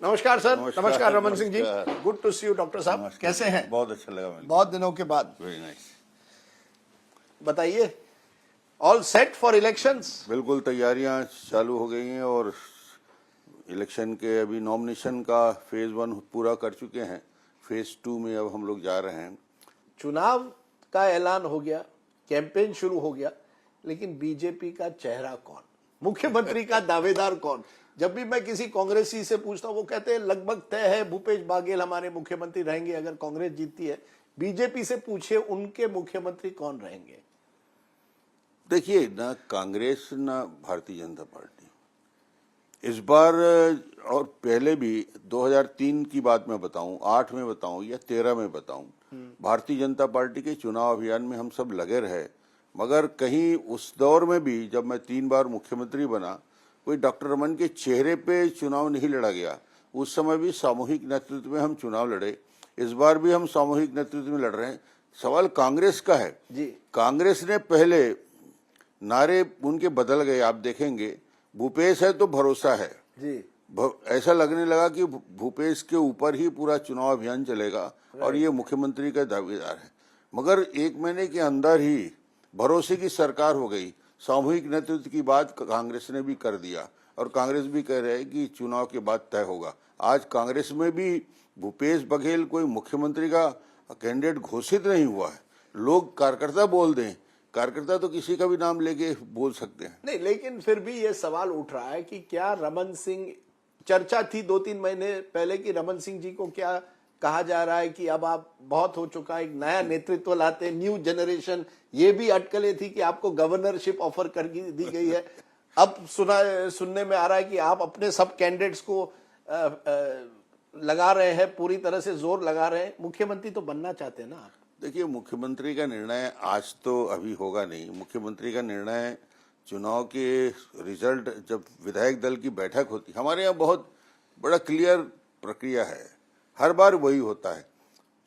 नमस्कार सर। नमस्कार रमन सिंह जी, नमस्कार। Good to see you. Doctor साहब कैसे हैं? बहुत अच्छा लगा मुझे। बहुत दिनों के बाद। Very nice. बताइए, ऑल सेट फॉर इलेक्शंस? बिल्कुल तैयारियां चालू हो गई हैं और इलेक्शन के अभी नॉमिनेशन का फेज 1 पूरा कर चुके हैं। फेज 2 में अब हम लोग जा रहे हैं। चुनाव का ऐलान हो गया, कैंपेन शुरू हो गया, लेकिन बीजेपी का चेहरा कौन, मुख्यमंत्री का दावेदार कौन? जब भी मैं किसी कांग्रेसी से पूछता हूं, वो कहते हैं लगभग तय है भूपेश बाघेल हमारे मुख्यमंत्री रहेंगे अगर कांग्रेस जीतती है। बीजेपी से पूछिए उनके मुख्यमंत्री कौन रहेंगे। देखिए, ना कांग्रेस ना भारतीय जनता पार्टी इस बार, और पहले भी 2003 की बात मैं बताऊं, 8 में बताऊं या 13 में बताऊं, भारतीय जनता पार्टी के चुनाव अभियान में हम सब लगे रहे। मगर कहीं उस दौर में भी जब मैं 3 बार मुख्यमंत्री बना, कोई डॉक्टर रमन के चेहरे पे चुनाव नहीं लड़ा गया। उस समय भी सामूहिक नेतृत्व में हम चुनाव लड़े। इस बार भी हम सामूहिक नेतृत्व में लड़ रहे हैं। सवाल कांग्रेस का है जी। कांग्रेस ने पहले नारे उनके बदल गए। आप देखेंगे, भूपेश है तो भरोसा है जी। ऐसा लगने लगा कि भूपेश के ऊपर ही पूरा चुनाव अभियान चलेगा और ये मुख्यमंत्री का दावेदार है। मगर 1 महीने के अंदर ही भरोसे की सरकार हो गई। सामूहिक नेतृत्व की बात कांग्रेस ने भी कर दिया और कांग्रेस भी कह रहे हैं कि चुनाव के बाद तय होगा। आज कांग्रेस में भी भूपेश बघेल कोई मुख्यमंत्री का कैंडिडेट घोषित नहीं हुआ है। लोग कार्यकर्ता बोल दें, कार्यकर्ता तो किसी का भी नाम लेके बोल सकते हैं। नहीं, लेकिन फिर भी ये सवाल उठ रहा है कि क्या रमन सिंह, चर्चा थी 2-3 महीने पहले कि रमन सिंह जी को क्या कहा जा रहा है कि अब आप बहुत हो चुका है, एक नया नेतृत्व लाते, न्यू जनरेशन। ये भी अटकलें थी कि आपको गवर्नरशिप ऑफर कर दी गई है। अब सुनने में आ रहा है कि आप अपने सब कैंडिडेट्स को लगा रहे हैं, पूरी तरह से जोर लगा रहे हैं। मुख्यमंत्री तो बनना चाहते हैं ना आप? देखिए, मुख्यमंत्री का निर्णय आज तो अभी होगा नहीं। मुख्यमंत्री का निर्णय चुनाव के रिजल्ट, जब विधायक दल की बैठक होती, हमारे यहाँ बहुत बड़ा क्लियर प्रक्रिया है। हर बार वही होता है,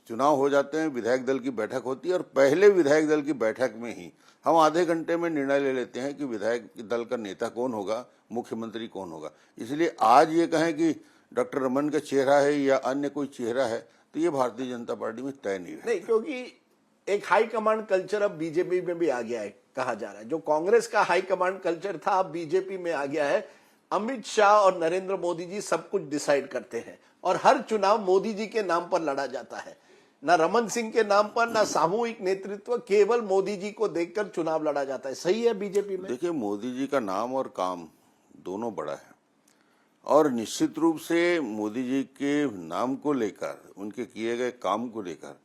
चुनाव हो जाते हैं, विधायक दल की बैठक होती है और पहले विधायक दल की बैठक में ही हम आधे घंटे में निर्णय ले लेते हैं कि विधायक दल का नेता कौन होगा, मुख्यमंत्री कौन होगा। इसलिए आज ये कहें कि डॉक्टर रमन का चेहरा है या अन्य कोई चेहरा है, तो ये भारतीय जनता पार्टी में तय नहीं है। नहीं, क्योंकि एक हाई कमांड कल्चर अब बीजेपी में भी आ गया है, कहा जा रहा है। जो कांग्रेस का हाई कमांड कल्चर था, अब बीजेपी में आ गया है। अमित शाह और नरेंद्र मोदी जी सब कुछ डिसाइड करते हैं और हर चुनाव मोदी जी के नाम पर लड़ा जाता है। ना रमन सिंह के नाम पर, ना सामूहिक नेतृत्व, केवल मोदी जी को देखकर चुनाव लड़ा जाता है। सही है बीजेपी में? देखिए, मोदी जी का नाम और काम दोनों बड़ा है और निश्चित रूप से मोदी जी के नाम को लेकर, उनके किए गए काम को लेकर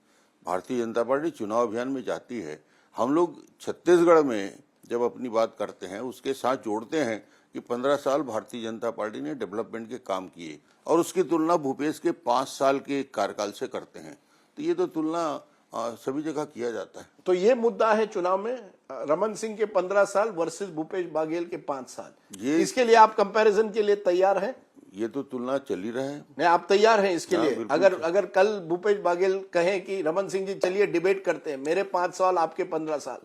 भारतीय जनता पार्टी चुनाव अभियान में जाती है। हम लोग छत्तीसगढ़ में जब अपनी बात करते हैं, उसके साथ जोड़ते हैं कि 15 साल भारतीय जनता पार्टी ने डेवलपमेंट के काम किए और उसकी तुलना भूपेश के 5 साल के कार्यकाल से करते हैं। तो ये तो तुलना सभी जगह किया जाता है। तो ये मुद्दा है चुनाव में, रमन सिंह के 15 साल वर्सेस भूपेश बाघेल के 5 साल। इसके लिए आप कंपैरिजन के लिए तैयार हैं? ये तो तुलना चल ही रहा है। नहीं, आप तैयार हैं इसके लिए? बिल्कुल। अगर कल भूपेश बाघेल कहें कि रमन सिंह जी चलिए डिबेट करते हैं, मेरे 5 साल आपके 15 साल,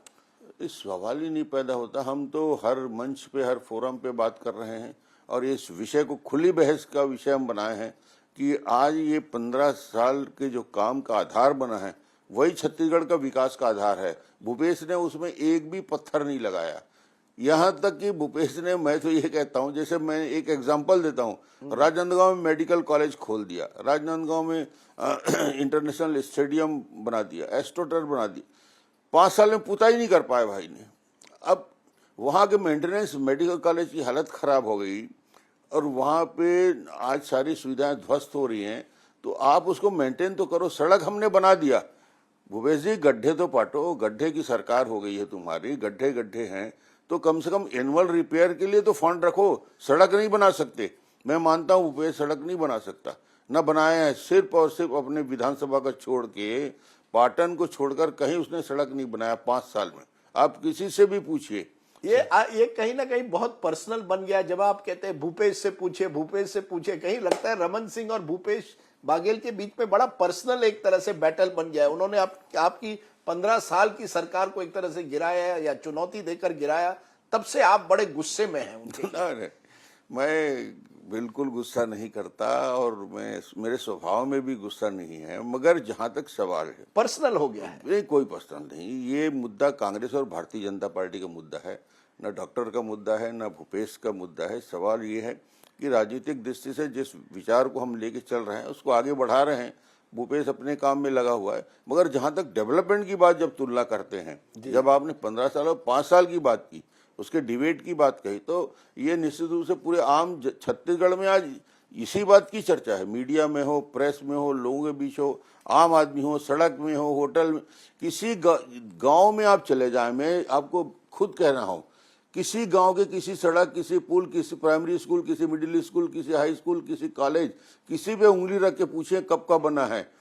इस सवाल ही नहीं पैदा होता। हम तो हर मंच पे, हर फोरम पे बात कर रहे हैं और इस विषय को खुली बहस का विषय हम बनाए हैं कि आज ये 15 साल के जो काम का आधार बना है, वही छत्तीसगढ़ का विकास का आधार है। भूपेश ने उसमें एक भी पत्थर नहीं लगाया। यहाँ तक कि भूपेश ने, मैं तो ये कहता हूँ, जैसे मैं एक एग्जांपल देता हूँ, राजनांदगांव में मेडिकल कॉलेज खोल दिया, राजनांदगांव में इंटरनेशनल स्टेडियम बना दिया, एस्ट्रोटर्फ बना दिया। 5 साल में पूरा ही नहीं कर पाए भाई ने। अब वहाँ के मेंटेनेंस, मेडिकल कॉलेज की हालत खराब हो गई और वहाँ पे आज सारी सुविधाएं ध्वस्त हो रही हैं। तो आप उसको मेंटेन तो करो। सड़क हमने बना दिया, भूपेश जी गड्ढे तो पाटो। गड्ढे की सरकार हो गई है तुम्हारी, गड्ढे गड्ढे हैं तो कम से कम एनुअल रिपेयर के लिए तो फंड रखो। सड़क नहीं बना सकते, मैं मानता हूँ भूपेश सड़क नहीं बना सकता, न बनाया है। सिर्फ और सिर्फ अपने विधानसभा का छोड़ के, पाटन को छोड़कर कहीं उसने सड़क नहीं बनाया 5 साल में। आप किसी से भी पूछिए। ये कहीं ना कहीं बहुत पर्सनल बन गया। जब आप कहते हैं भूपेश से पूछे, भूपेश से पूछे, कहीं लगता है रमन सिंह और भूपेश बाघेल के बीच में बड़ा पर्सनल एक तरह से बैटल बन गया है। उन्होंने आपकी 15 साल की सरकार को एक तरह से गिराया या चुनौती देकर गिराया, तब से आप बड़े गुस्से में हैं उनके। मैं बिल्कुल गुस्सा नहीं करता और मेरे स्वभाव में भी गुस्सा नहीं है, मगर जहां तक सवाल है, पर्सनल हो गया है। ये कोई प्रश्न नहीं। ये मुद्दा कांग्रेस और भारतीय जनता पार्टी का मुद्दा है, न डॉक्टर का मुद्दा है, न भूपेश का मुद्दा है। सवाल ये है कि राजनीतिक दृष्टि से जिस विचार को हम लेके चल रहे हैं उसको आगे बढ़ा रहे हैं। भूपेश अपने काम में लगा हुआ है, मगर जहां तक डेवलपमेंट की बात जब तुलना करते हैं, जब आपने 15 साल और 5 साल की बात की, उसके डिबेट की बात कही, तो ये निश्चित रूप से पूरे आम छत्तीसगढ़ में आज इसी बात की चर्चा है। मीडिया में हो, प्रेस में हो, लोगों के बीच हो, आम आदमी हो, सड़क में हो, होटल में, किसी गांव में आप चले जाएं, मैं आपको खुद कह रहा हूं, किसी गांव के किसी सड़क, किसी पुल, किसी प्राइमरी स्कूल, किसी मिडिल स्कूल, किसी हाई स्कूल, किसी कॉलेज, किसी पे उंगली रख के पूछे कब का बना है,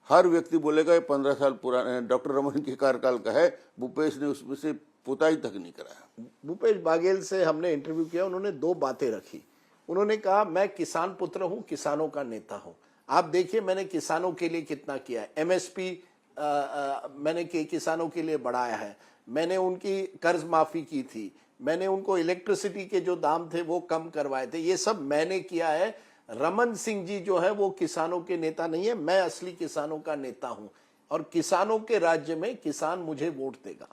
हर व्यक्ति बोलेगा ये 15 साल पुराना डॉक्टर रमन के कार्यकाल का है, भूपेश ने उसमें से पुताई तक नहीं कराया। भूपेश बाघेल से हमने इंटरव्यू किया, उन्होंने 2 बातें रखी। उन्होंने कहा मैं किसान पुत्र हूं, किसानों का नेता हूं। आप देखिए मैंने किसानों के लिए कितना किया है। एमएसपी मैंने किसानों के लिए बढ़ाया है, मैंने उनकी कर्ज माफी की थी, मैंने उनको इलेक्ट्रिसिटी के जो दाम थे वो कम करवाए थे, ये सब मैंने किया है। रमन सिंह जी जो है वो किसानों के नेता नहीं है, मैं असली किसानों का नेता हूं और किसानों के राज्य में किसान मुझे वोट देगा।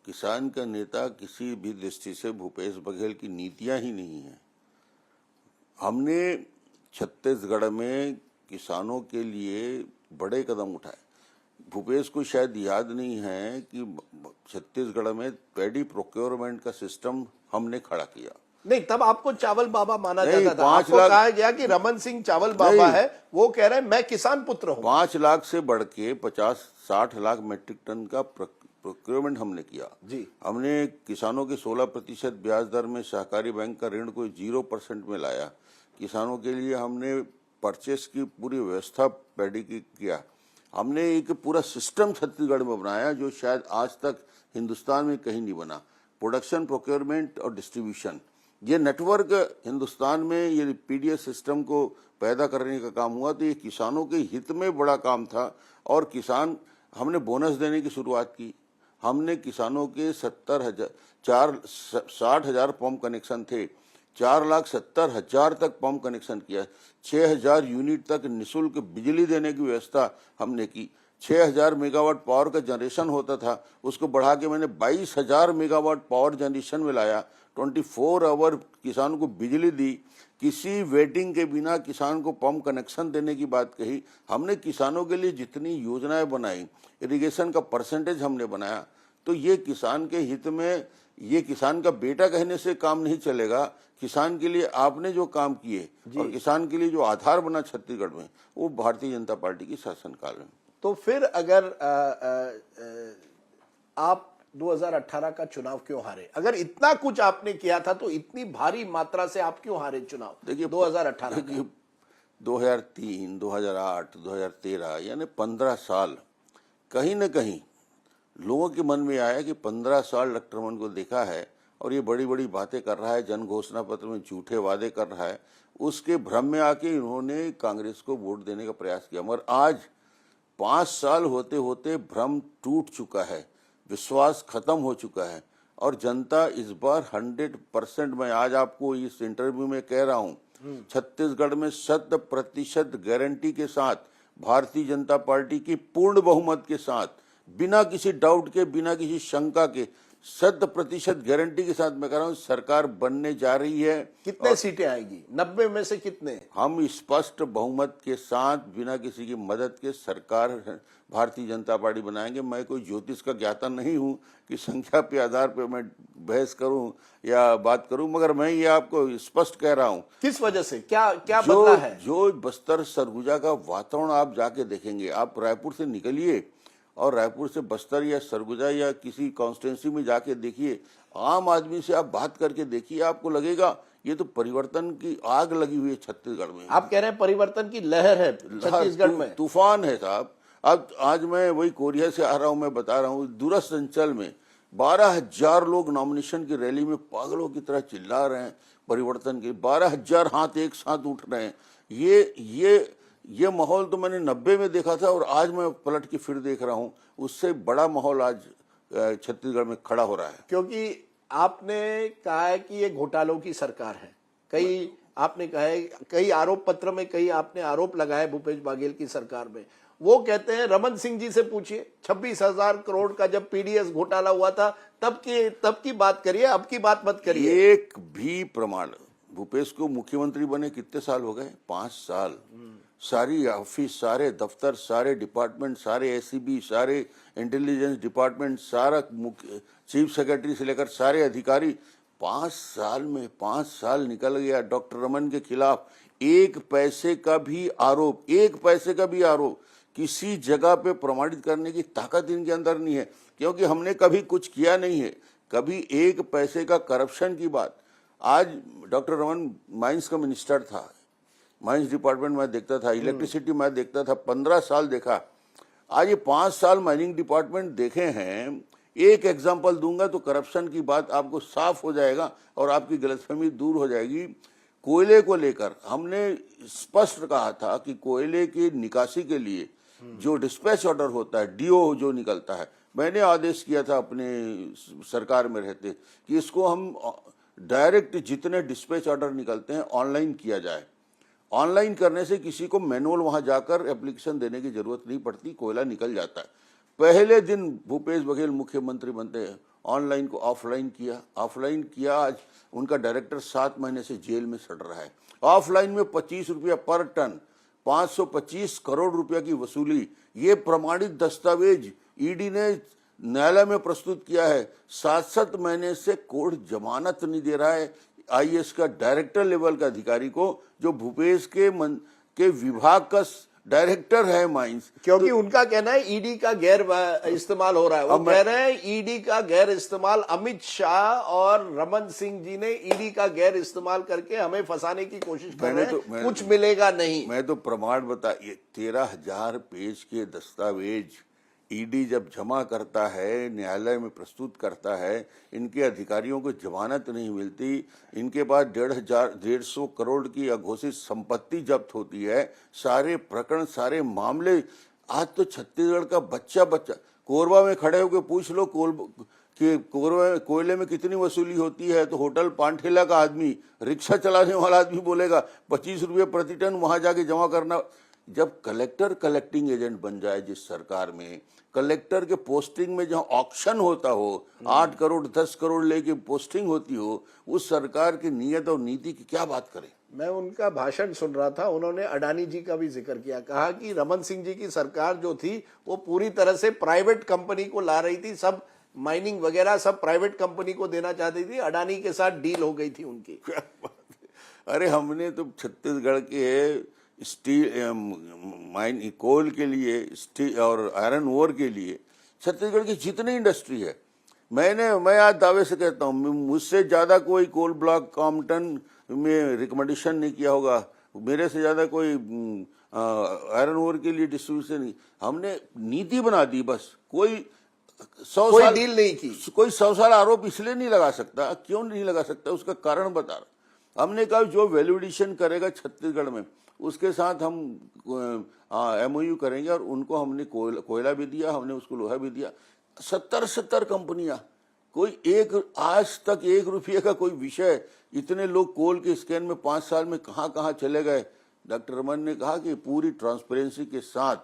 किसान का नेता किसी भी दृष्टि से भूपेश बघेल की नीतियां ही नहीं है। हमने छत्तीसगढ़ में किसानों के लिए बड़े कदम उठाए। भूपेश को शायद याद नहीं है कि छत्तीसगढ़ में पैडी प्रोक्योरमेंट का सिस्टम हमने खड़ा किया। नहीं, तब आपको चावल बाबा माना नहीं, जाता था। 5 आपको लाख कहा गया कि रमन सिंह चावल बाबा है, वो कह रहे हैं मैं किसान पुत्र हूं। 5 लाख से बढ़ के 50-60 लाख मीट्रिक टन का प्रोक्योरमेंट हमने किया जी। हमने किसानों के 16% ब्याज दर में सहकारी बैंक का ऋण को 0% में लाया। किसानों के लिए हमने परचेस की पूरी व्यवस्था पैडी की किया। हमने एक पूरा सिस्टम छत्तीसगढ़ में बनाया जो शायद आज तक हिंदुस्तान में कहीं नहीं बना। प्रोडक्शन, प्रोक्योरमेंट और डिस्ट्रीब्यूशन, ये नेटवर्क हिंदुस्तान में, ये पीडीएस सिस्टम को पैदा करने का काम हुआ, तो ये किसानों के हित में बड़ा काम था। और किसान, हमने बोनस देने की शुरुआत की। हमने किसानों के 60,000 पंप कनेक्शन थे, 4,70,000 तक पंप कनेक्शन किया। 6,000 यूनिट तक निःशुल्क बिजली देने की व्यवस्था हमने की। 6,000 मेगावाट पावर का जनरेशन होता था, उसको बढ़ा के मैंने 22,000 मेगावाट पावर जनरेशन में लाया। 24 आवर किसान को बिजली दी। किसी वेटिंग के बिना किसान को पंप कनेक्शन देने की बात कही। हमने किसानों के लिए जितनी योजनाएं बनाई, इरिगेशन का परसेंटेज हमने बनाया। तो ये किसान के हित में, ये किसान का बेटा कहने से काम नहीं चलेगा। किसान के लिए आपने जो काम किए और किसान के लिए जो आधार बना छत्तीसगढ़ में, वो भारतीय जनता पार्टी की शासनकाल में। तो फिर अगर आप 2018 का चुनाव क्यों हारे? अगर इतना कुछ आपने किया था तो इतनी भारी मात्रा से आप क्यों हारे चुनाव? देखिए 2018 2003, 2008, 2013 यानी 15 साल कहीं न कहीं लोगों के मन में आया कि 15 साल डॉक्टर रमन को देखा है और ये बड़ी बड़ी बातें कर रहा है, जन घोषणा पत्र में झूठे वादे कर रहा है। उसके भ्रम में आके इन्होंने कांग्रेस को वोट देने का प्रयास किया, मगर आज 5 साल होते होते भ्रम टूट चुका है, विश्वास खत्म हो चुका है और जनता इस बार 100%, मैं आज आपको इस इंटरव्यू में कह रहा हूं, छत्तीसगढ़ में 100% गारंटी के साथ भारतीय जनता पार्टी की पूर्ण बहुमत के साथ, बिना किसी डाउट के, बिना किसी शंका के, 100% गारंटी के साथ मैं कह रहा हूं सरकार बनने जा रही है। कितने सीटें आएगी? 90 में से कितने? हम स्पष्ट बहुमत के साथ बिना किसी की मदद के सरकार भारतीय जनता पार्टी बनाएंगे। मैं कोई ज्योतिष का ज्ञाता नहीं हूं कि संख्या के आधार पर मैं बहस करूं या बात करूं, मगर मैं ये आपको स्पष्ट कह रहा हूं। किस वजह से? क्या बदला है? जो बस्तर सरगुजा का वातावरण आप जाके देखेंगे, आप रायपुर से निकलिए और रायपुर से बस्तर या सरगुजा या किसी कॉन्स्टिट्यूंसी में जाके देखिए, आम आदमी से आप बात करके देखिए, आपको लगेगा ये तो परिवर्तन की आग लगी हुई है छत्तीसगढ़ में। आप कह रहे हैं परिवर्तन की लहर है छत्तीसगढ़ में? तूफान है साहब। अब आज मैं वही कोरिया से आ रहा हूं, मैं बता रहा हूं, दूरस्थ अंचल में 12,000 लोग नॉमिनेशन की रैली में पागलों की तरह चिल्ला रहे हैं परिवर्तन के। 12,000 हाथ एक साथ उठ रहे हैं। ये माहौल तो मैंने 90 में देखा था और आज मैं पलट के फिर देख रहा हूं। उससे बड़ा माहौल आज छत्तीसगढ़ में खड़ा हो रहा है। क्योंकि आपने कहा है कि ये घोटालों की सरकार है, कई आपने कहा है, कई आरोप पत्र में कई आपने आरोप लगाए भूपेश बघेल की सरकार में। वो कहते हैं, रमन सिंह जी से पूछिए, 26,000 करोड़ का जब पीडीएस घोटाला हुआ था तब की बात करिए, अब की बात मत करिए। एक भी प्रमाण, भूपेश को मुख्यमंत्री बने कितने साल हो गए? 5 साल। सारी ऑफिस, सारे दफ्तर, सारे डिपार्टमेंट, सारे एसीबी, सारे इंटेलिजेंस डिपार्टमेंट, सारा चीफ सेक्रेटरी से लेकर सारे अधिकारी, 5 साल में 5 साल निकल गया। डॉक्टर रमन के खिलाफ एक पैसे का भी आरोप किसी जगह पे प्रमाणित करने की ताकत इनके अंदर नहीं है, क्योंकि हमने कभी कुछ किया नहीं है, कभी एक पैसे का करप्शन की बात। आज डॉक्टर रमन माइंस का मिनिस्टर था, माइंस डिपार्टमेंट में देखता था, इलेक्ट्रिसिटी में देखता था, 15 साल देखा। आज ये 5 साल माइनिंग डिपार्टमेंट देखे हैं। एक एग्जांपल दूंगा तो करप्शन की बात आपको साफ हो जाएगा और आपकी गलतफहमी दूर हो जाएगी। कोयले को लेकर हमने स्पष्ट कहा था कि कोयले की निकासी के लिए जो डिस्पैच ऑर्डर होता है, डीओ जो निकलता है, मैंने आदेश किया था अपने सरकार में रहते कि इसको हम डायरेक्ट जितने डिस्पैच ऑर्डर निकलते हैं ऑनलाइन किया जाए। ऑनलाइन करने से किसी को मैनुअल वहां जाकर एप्लीकेशन देने की जरूरत नहीं पड़ती, कोयला निकल जाता है। पहले दिन भूपेश बघेल मुख्यमंत्री बनते हैं, ऑनलाइन को ऑफलाइन किया। आज उनका डायरेक्टर 7 महीने से जेल में सड़ रहा है। ऑफलाइन में 25 रुपया पर टन, 525 करोड़ रुपया की वसूली, ये प्रमाणित दस्तावेज ईडी ने न्यायालय में प्रस्तुत किया है। 7 महीने से कोर्ट जमानत नहीं दे रहा है आईएएस का डायरेक्टर लेवल का अधिकारी को, जो भूपेश के विभाग का डायरेक्टर है माइंस। क्योंकि उनका कहना है ईडी का गैर इस्तेमाल हो रहा है। वो कह रहे हैं ईडी का गैर इस्तेमाल, अमित शाह और रमन सिंह जी ने ईडी का गैर इस्तेमाल करके हमें फंसाने की कोशिश कर रहे हैं, कुछ मिलेगा नहीं। मैं तो प्रमाण ये 13,000 पेज के दस्तावेज ईडी जब जमा करता है, न्यायालय में प्रस्तुत करता है, इनके अधिकारियों को जमानत नहीं मिलती, इनके पास 150 करोड़ की अघोषित संपत्ति जब्त होती है, सारे प्रकरण, सारे मामले। आज तो छत्तीसगढ़ का बच्चा कोरबा में खड़े होकर पूछ लो कि कोयले में कितनी वसूली होती है, तो होटल पानठेला का आदमी, रिक्शा चलाने वाला आदमी बोलेगा 25 रुपये प्रति टन वहां जाके जमा करना। जब कलेक्टर कलेक्टिंग एजेंट बन जाए जिस सरकार में, कलेक्टर के पोस्टिंग में जहां ऑक्शन होता हो, 8 करोड़ 10 करोड़ लेके पोस्टिंग होती हो, उस सरकार की नीयत और नीति की क्या बात करें। मैं उनका भाषण सुन रहा था, उन्होंने अडानी जी का भी जिक्र किया, कहा कि रमन सिंह जी की सरकार जो थी वो पूरी तरह से प्राइवेट कंपनी को ला रही थी, सब माइनिंग वगैरह सब प्राइवेट कंपनी को देना चाहती थी, अडानी के साथ डील हो गई थी उनकी। अरे हमने तो छत्तीसगढ़ के स्टील कोल के लिए, स्टील और आयरन ओर के लिए छत्तीसगढ़ की जितनी इंडस्ट्री है, मैं आज दावे से कहता हूँ मुझसे ज्यादा कोई कोल ब्लॉक कॉम्पटन में रिकमेंडेशन नहीं किया होगा, मेरे से ज्यादा कोई आयरन ओर के लिए डिस्ट्रीब्यूशन नहीं। हमने नीति बना दी बस। कोई 100 साल डील नहीं की, कोई 100 साल आरोप इसलिए नहीं लगा सकता। क्यों नहीं लगा सकता? उसका कारण बता रहा। हमने कहा जो वैल्यूएडिशन करेगा छत्तीसगढ़ में, उसके साथ हम एमओयू करेंगे, और उनको हमने कोयला भी दिया, हमने उसको लोहा भी दिया। 70 कंपनियां, कोई एक आज तक 1 रुपये का कोई विषय, इतने लोग कोल के स्कैन में 5 साल में कहां चले गए। डॉक्टर रमन ने कहा कि पूरी ट्रांसपेरेंसी के साथ,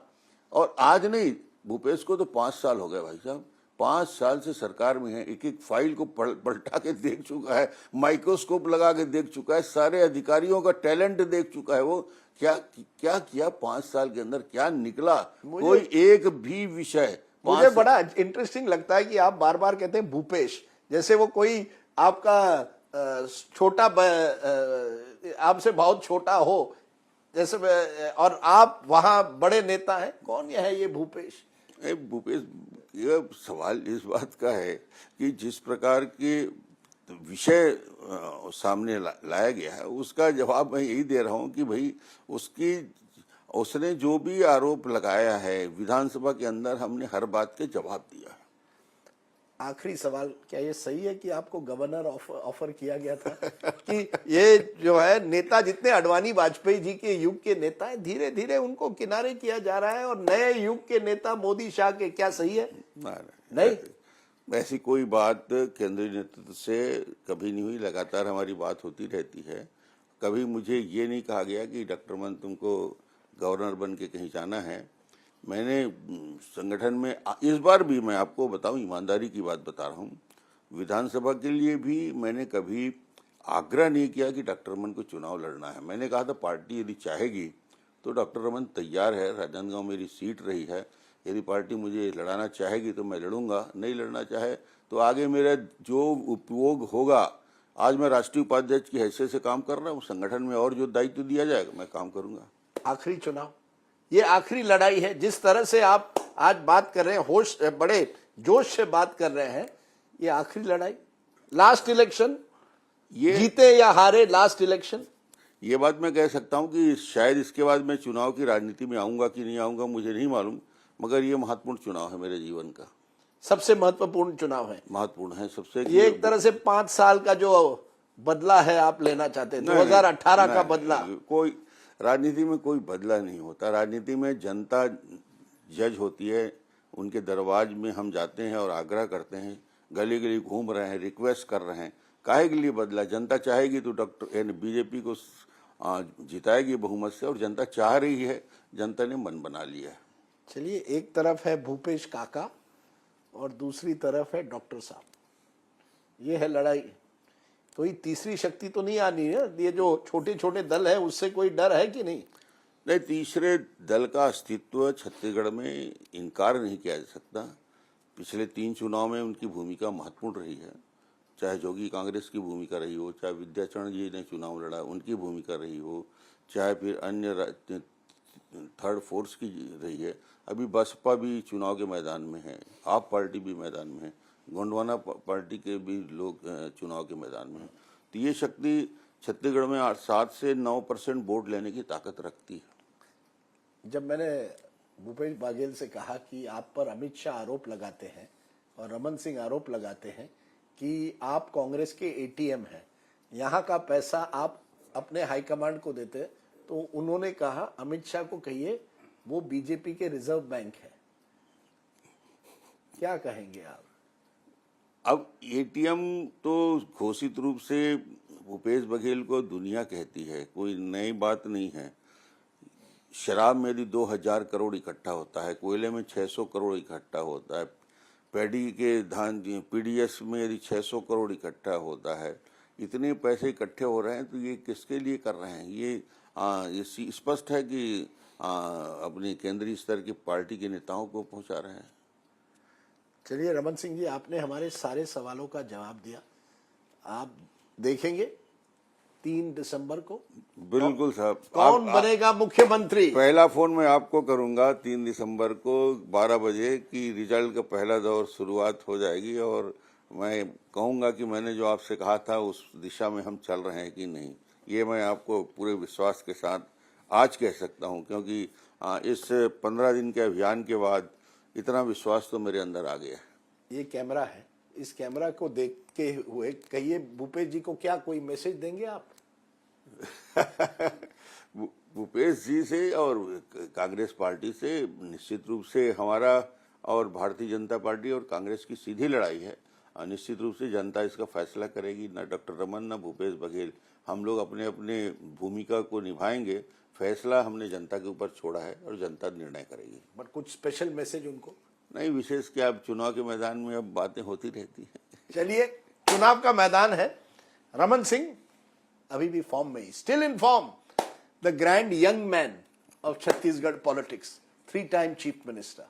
और आज नहीं, भूपेश को तो 5 साल हो गए भाई साहब, 5 साल से सरकार में है, एक एक फाइल को पलटा के देख चुका है, माइक्रोस्कोप लगा के देख चुका है, सारे अधिकारियों का टैलेंट देख चुका है। वो क्या किया 5 साल के अंदर, क्या निकला? कोई एक भी विषय। मुझे बड़ा इंटरेस्टिंग लगता है कि आप बार बार कहते हैं भूपेश, जैसे वो कोई आपका छोटा आपसे बहुत छोटा हो जैसे, और आप वहां बड़े नेता हैं। कौन है ये भूपेश? भूपेश, यह सवाल इस बात का है कि जिस प्रकार के विषय सामने लाया गया है, उसका जवाब मैं यही दे रहा हूं कि भाई उसने जो भी आरोप लगाया है विधानसभा के अंदर, हमने हर बात के जवाब दिया। आखिरी सवाल, क्या ये सही है कि आपको गवर्नर ऑफर किया गया था? कि ये जो है नेता, जितने अडवाणी वाजपेयी जी के युग के नेता है, धीरे धीरे उनको किनारे किया जा रहा है, और नए युग के नेता मोदी शाह के, क्या सही है? नहीं, ऐसी कोई बात केंद्रीय नेतृत्व से कभी नहीं हुई। लगातार हमारी बात होती रहती है। कभी मुझे ये नहीं कहा गया कि डॉक्टर रमन तुमको गवर्नर बन के कहीं जाना है। मैंने संगठन में इस बार भी मैं आपको बताऊं, ईमानदारी की बात बता रहा हूं, विधानसभा के लिए भी मैंने कभी आग्रह नहीं किया कि डॉक्टर रमन को चुनाव लड़ना है। मैंने कहा था पार्टी यदि चाहेगी तो डॉक्टर रमन तैयार है, राजनांदगांव मेरी सीट रही है, यदि पार्टी मुझे लड़ाना चाहेगी तो मैं लड़ूंगा, नहीं लड़ना चाहे तो आगे मेरा जो उपयोग होगा, आज मैं राष्ट्रीय उपाध्यक्ष की हैसियत से काम कर रहा हूँ, संगठन में और जो दायित्व दिया जाएगा मैं काम करूंगा। आखिरी चुनाव, ये आखिरी लड़ाई है। जिस तरह से आप आज बात कर रहे हैं, होश बड़े जोश से बात कर रहे हैं, ये आखिरी लड़ाई, लास्ट इलेक्शन, ये जीते या हारे लास्ट इलेक्शन। ये बात मैं कह सकता हूं कि शायद इसके बाद मैं चुनाव की राजनीति में आऊंगा कि नहीं आऊंगा मुझे नहीं मालूम, मगर ये महत्वपूर्ण चुनाव है मेरे जीवन का, सबसे महत्वपूर्ण चुनाव है, महत्वपूर्ण है सबसे। ये एक तरह से 5 साल का जो बदला है आप लेना चाहते हैं, 2018 का बदला। कोई राजनीति में कोई बदला नहीं होता, राजनीति में जनता जज होती है, उनके दरबार में हम जाते हैं और आग्रह करते हैं, गली गली घूम रहे हैं, रिक्वेस्ट कर रहे हैं, काहे के लिए बदला? जनता चाहेगी तो डॉक्टर बीजेपी को जिताएगी बहुमत से, और जनता चाह रही है, जनता ने मन बना लिया है। चलिए, एक तरफ है भूपेश काका और दूसरी तरफ है डॉक्टर साहब, ये है लड़ाई। कोई तीसरी शक्ति तो नहीं आनी है, ये जो छोटे छोटे दल है उससे कोई डर है कि नहीं? नहीं, तीसरे दल का अस्तित्व छत्तीसगढ़ में इनकार नहीं किया जा सकता। पिछले 3 चुनाव में उनकी भूमिका महत्वपूर्ण रही है, चाहे जोगी कांग्रेस की भूमिका रही हो, चाहे विद्याचरण जी ने चुनाव लड़ा उनकी भूमिका रही हो, चाहे फिर अन्य थर्ड फोर्स की रही है। अभी बसपा भी चुनाव के मैदान में है, आप पार्टी भी मैदान में है, गोंडवाना पार्टी के भी लोग चुनाव के मैदान में है। तो ये शक्ति छत्तीसगढ़ में 7 से 9% वोट लेने की ताकत रखती है। जब मैंने भूपेश बघेल से कहा कि आप पर अमित शाह आरोप लगाते हैं और रमन सिंह आरोप लगाते हैं कि आप कांग्रेस के एटीएम हैं, यहाँ का पैसा आप अपने हाईकमांड को देते, तो उन्होंने कहा अमित शाह को कहिए वो बीजेपी के रिजर्व बैंक है। क्या कहेंगे आप? अब एटीएम तो घोषित रूप से भूपेश बघेल को दुनिया कहती है, कोई नई बात नहीं है। शराब में यदि 2000 करोड़ इकट्ठा होता है, कोयले में 600 करोड़ इकट्ठा होता है, पैडी के धान पीडीएस में यदि 600 करोड़ इकट्ठा होता है, इतने पैसे इकट्ठे हो रहे हैं, तो ये किसके लिए कर रहे हैं? ये स्पष्ट है कि अपनी केंद्रीय स्तर की पार्टी के नेताओं को पहुंचा रहे हैं। चलिए रमन सिंह जी, आपने हमारे सारे सवालों का जवाब दिया। आप देखेंगे 3 दिसंबर को बिल्कुल साहब, कौन बनेगा मुख्यमंत्री? पहला फोन मैं आपको करूंगा 3 दिसंबर को 12 बजे की रिजल्ट का पहला दौर शुरुआत हो जाएगी, और मैं कहूंगा कि मैंने जो आपसे कहा था उस दिशा में हम चल रहे हैं कि नहीं। ये मैं आपको पूरे विश्वास के साथ आज कह सकता हूं, क्योंकि इस 15 दिन के अभियान के बाद इतना विश्वास तो मेरे अंदर आ गया है। ये कैमरा है, इस कैमरा को देखते हुए कहिए भूपेश जी को क्या कोई मैसेज देंगे आप? भूपेश जी से और कांग्रेस पार्टी से निश्चित रूप से हमारा और भारतीय जनता पार्टी और कांग्रेस की सीधी लड़ाई है। निश्चित रूप से जनता इसका फैसला करेगी, ना डॉक्टर रमन ना भूपेश बघेल। हम लोग अपने अपने भूमिका को निभाएंगे, फैसला हमने जनता के ऊपर छोड़ा है और जनता निर्णय करेगी। बट कुछ स्पेशल मैसेज उनको? नहीं, विशेष क्या, अब चुनाव के मैदान में अब बातें होती रहती हैं। चलिए, चुनाव का मैदान है, रमन सिंह अभी भी फॉर्म में ही, still in form, the grand young man of Chhattisgarh politics, 3 time chief minister.